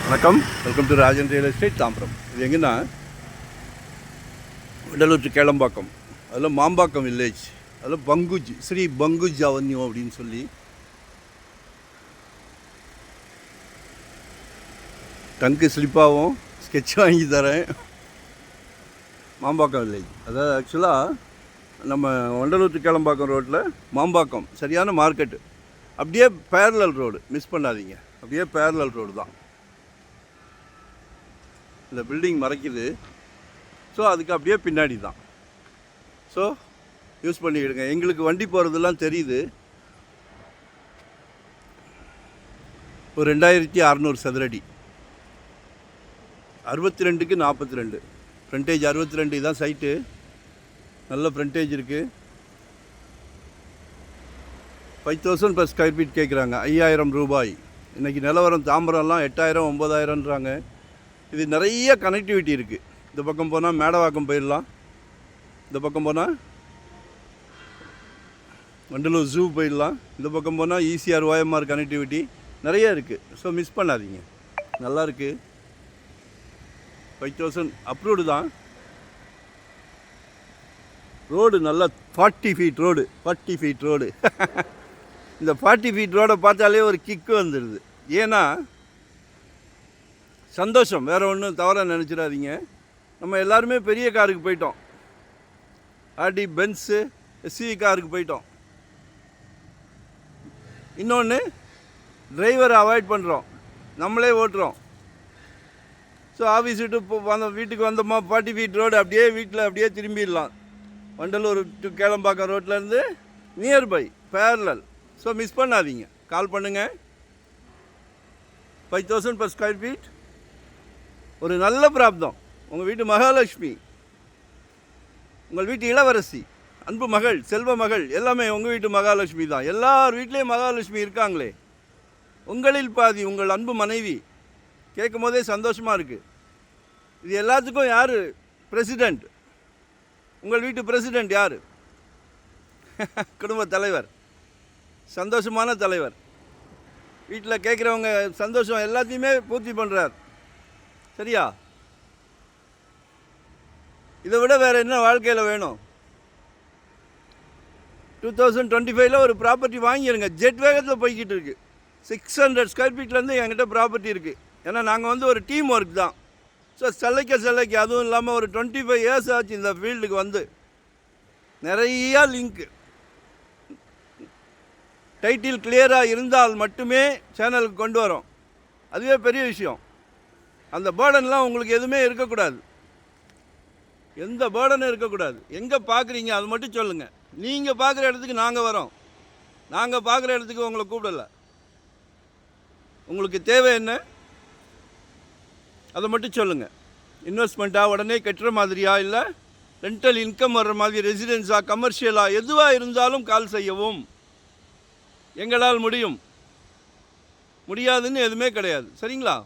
வணக்கம், welcome to Rajan real estate Tambaram. இது எங்கன்னா வண்டலூர் டு கேளம்பாக்கம், அதில் மாம்பாக்கம் வில்லேஜ், அதில் பங்குஜ் ஸ்ரீ பங்குஜ் அவன்யூ அப்படின்னு சொல்லி டங்கு ஸ்லிப்பாகவும் ஸ்கெட்ச் வாங்கி தரேன். மாம்பாக்கம் வில்லேஜ், அதாவது ஆக்சுவலாக நம்ம வண்டலூர் டு கேளம்பாக்கம் ரோட்டில் மாம்பாக்கம் சரியான மார்க்கெட்டு, அப்படியே பேரலல் ரோடு, மிஸ் பண்ணாதீங்க. அப்படியே பேரலல் ரோடு தான். இந்த பில்டிங் மறைக்குது, ஸோ அதுக்கு அப்படியே பின்னாடி தான். ஸோ யூஸ் பண்ணிக்கிடுங்க. எங்களுக்கு வண்டி போகிறதெல்லாம் தெரியுது. ஒரு 2600 சதுரடி, 62க்கு 42, ஃப்ரண்டேஜ் 62 தான் சைட்டு. நல்ல ஃப்ரண்டேஜ் இருக்குது. 5000 per ஸ்கொயர் ஃபீட் கேட்குறாங்க, 5000 ரூபாய். இன்றைக்கி நிலவரம் தாம்பரம்லாம் 8000 9000ன்றாங்க. இது நிறைய கனெக்டிவிட்டி இருக்குது. இந்த பக்கம் போனால் மேடவாக்கம் போயிடலாம், இந்த பக்கம் போனால் வண்டலூர் ஜூ போயிடலாம், இந்த பக்கம் போனால் ஈசிஆர் ஓஎம்ஆர் கனெக்டிவிட்டி நிறைய இருக்குது. ஸோ மிஸ் பண்ணாதீங்க, நல்லா இருக்குது. 5000 அப்ரூவ்டு தான். ரோடு நல்லா 40 ஃபீட் ரோடு, 40 ஃபீட் ரோடு. இந்த 40 ஃபீட் ரோடை பார்த்தாலே ஒரு கிக்கு வந்துடுது. ஏன்னா சந்தோஷம், வேறு ஒன்றும் தவறாக நினச்சிடாதீங்க. நம்ம எல்லாருமே பெரிய காருக்கு போயிட்டோம், ஆடி பென்ஸு எஸ்யூவி காருக்கு போயிட்டோம். இன்னொன்று, டிரைவரை அவாய்ட் பண்ணுறோம், நம்மளே ஓட்டுறோம். ஸோ ஆஃபீஸ் வீட்டுக்கு வந்தோமா 40 ஃபீட் ரோடு, அப்படியே வீட்டில் அப்படியே திரும்பிடலாம். வண்டலூர் டு கேளம்பாக்கம் ரோட்லேருந்து நியர்பை பேரலல். ஸோ மிஸ் பண்ணாதீங்க, கால் பண்ணுங்கள். 5000 per ஸ்கொயர் ஃபீட், ஒரு நல்ல பிராப்தம். உங்கள் வீட்டு மகாலட்சுமி, உங்கள் வீட்டு இளவரசி, அன்பு மகள், செல்வ மகள், எல்லாமே உங்கள் வீட்டு மகாலட்சுமி தான். எல்லார் வீட்லேயும் மகாலட்சுமி இருக்காங்களே. உங்களில் பாதி உங்கள் அன்பு மனைவி. கேட்கும் போதே சந்தோஷமாக இருக்குது. இது எல்லாத்துக்கும் யார் பிரசிடெண்ட்? உங்கள் வீட்டு பிரசிடெண்ட் யார்? குடும்ப தலைவர், சந்தோஷமான தலைவர். வீட்டில் கேட்குறவங்க சந்தோஷம் எல்லாத்தையுமே பூர்த்தி பண்ணுறார். சரியா? இதை விட வேறு என்ன வாழ்க்கையில் வேணும்? 2025 ஒரு ப்ராப்பர்ட்டி வாங்கிடுங்க. ஜெட் வேகத்தில் போய்கிட்டு இருக்குது. 600 ஸ்கொயர் ஃபீட்லேருந்து என்கிட்ட ப்ராப்பர்ட்டி இருக்குது. ஏன்னா நாங்கள் ஒரு டீம் ஒர்க் தான். ஸோ சிலைக்கு அதுவும் இல்லாமல் ஒரு 25 இயர்ஸ் ஆச்சு இந்த ஃபீல்டுக்கு வந்து. நிறையா லிங்க்கு. டைட்டில் கிளியராக இருந்தால் மட்டுமே சேனலுக்கு கொண்டு வரோம். அதுவே பெரிய விஷயம். அந்த பேர்டன்லாம் உங்களுக்கு எதுவுமே இருக்கக்கூடாது, எந்த பேர்டனும் இருக்கக்கூடாது. எங்கே பார்க்குறீங்க அது மட்டும் சொல்லுங்கள். நீங்கள் பார்க்குற இடத்துக்கு நாங்கள் வரோம், நாங்கள் பார்க்குற இடத்துக்கு உங்களை கூப்பிடலை. உங்களுக்கு தேவை என்ன அதை மட்டும் சொல்லுங்கள். இன்வெஸ்ட்மெண்ட்டாக உடனே கட்டுற மாதிரியா, இல்லை ரெண்டல் இன்கம் வர்ற மாதிரி, ரெசிடென்ஸாக, கமர்ஷியலாக, எதுவாக இருந்தாலும் கால் செய்யவும். எங்களால் முடியும், முடியாதுன்னு எதுவுமே கிடையாது. சரிங்களா?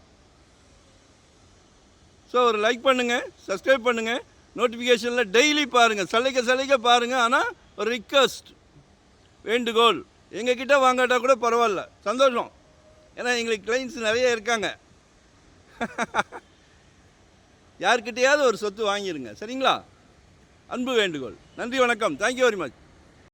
ஸோ ஒரு லைக் பண்ணுங்கள், சப்ஸ்கிரைப் பண்ணுங்கள், நோட்டிஃபிகேஷனில் டெய்லி பாருங்கள், சலைக்க பாருங்கள். ஆனால் ஒரு ரிக்வெஸ்ட், வேண்டுகோள், எங்ககிட்ட வாங்காட்டால் கூட பரவாயில்ல, சந்தோஷம். ஏன்னா எங்களுக்கு கிளைண்ட்ஸ் நிறைய இருக்காங்க. யார்கிட்டையாவது ஒரு சொத்து வாங்கிடுங்க. சரிங்களா? அன்பு வேண்டுகோள். நன்றி, வணக்கம். Thank you very much.